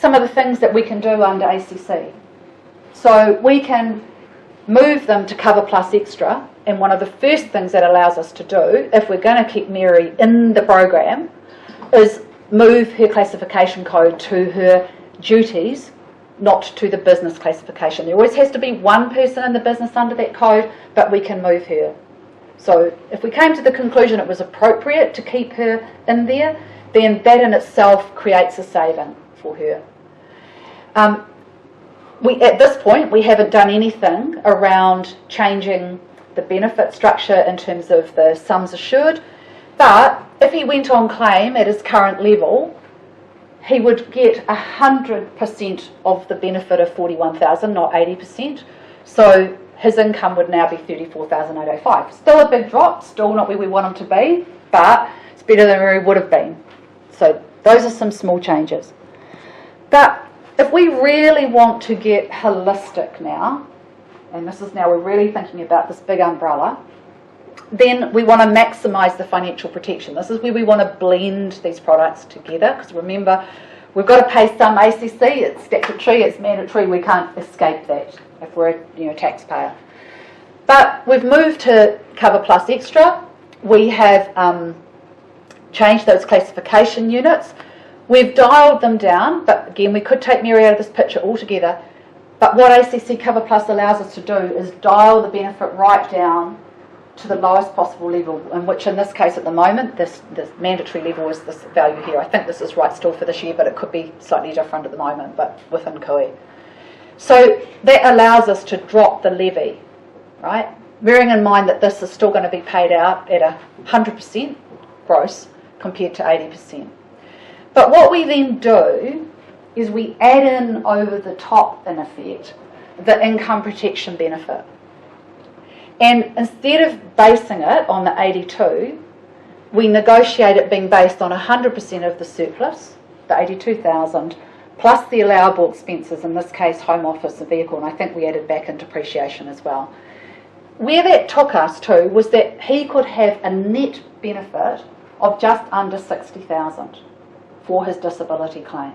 some of the things that we can do under ACC. So we can move them to Cover Plus Extra, and one of the first things that allows us to do, if we're going to keep Mary in the program, is move her classification code to her duties, not to the business classification. There always has to be one person in the business under that code, but we can move her. So if we came to the conclusion it was appropriate to keep her in there, then that in itself creates a saving for her. At this point, we haven't done anything around changing the benefit structure in terms of the sums assured, but if he went on claim at his current level, he would get 100% of the benefit of $41,000, not 80%. So his income would now be $34,805. Still a big drop, still not where we want him to be, but it's better than where he would have been. So those are some small changes. But if we really want to get holistic now, and this is now we're really thinking about this big umbrella, then we want to maximise the financial protection. This is where we want to blend these products together, because remember, we've got to pay some ACC, it's statutory, it's mandatory, we can't escape that if we're a taxpayer. But we've moved to Cover Plus Extra. We have changed those classification units. We've dialed them down, but again, we could take Mary out of this picture altogether. But what ACC Cover Plus allows us to do is dial the benefit right down to the lowest possible level, in which in this case at the moment, this mandatory level is this value here. I think this is right still for this year, but it could be slightly different at the moment, but within COE. So that allows us to drop the levy, right? Bearing in mind that this is still going to be paid out at 100% gross compared to 80%. But what we then do is we add in over the top, in effect, the income protection benefit. And instead of basing it on the 82, we negotiate it being based on 100% of the surplus, the 82,000, plus the allowable expenses, in this case home office and vehicle, and I think we added back in depreciation as well. Where that took us to was that he could have a net benefit of just under 60,000 for his disability claim.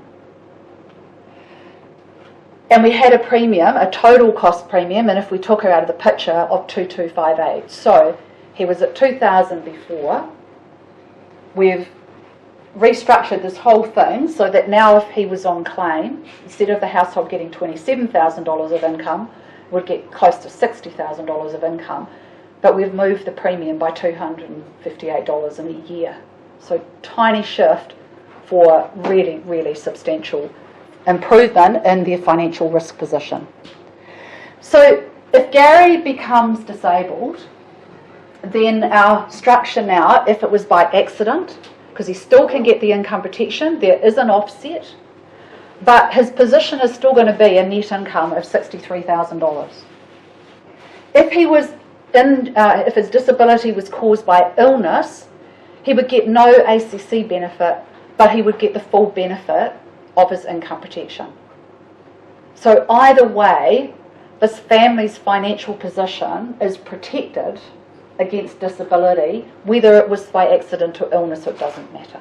And we had a premium, a total cost premium, and if we took her out of the picture, of 2258. So he was at 2,000 before. We've restructured this whole thing so that now if he was on claim, instead of the household getting $27,000 of income, would get close to $60,000 of income. But we've moved the premium by $258 in a year. So tiny shift for really, really substantial improvement in their financial risk position. So if Gary becomes disabled, then our structure now, if it was by accident, because he still can get the income protection, there is an offset, but his position is still going to be a net income of $63,000. If he was if his disability was caused by illness, he would get no ACC benefit, but he would get the full benefit of his income protection. So either way, this family's financial position is protected against disability, whether it was by accident or illness, it doesn't matter.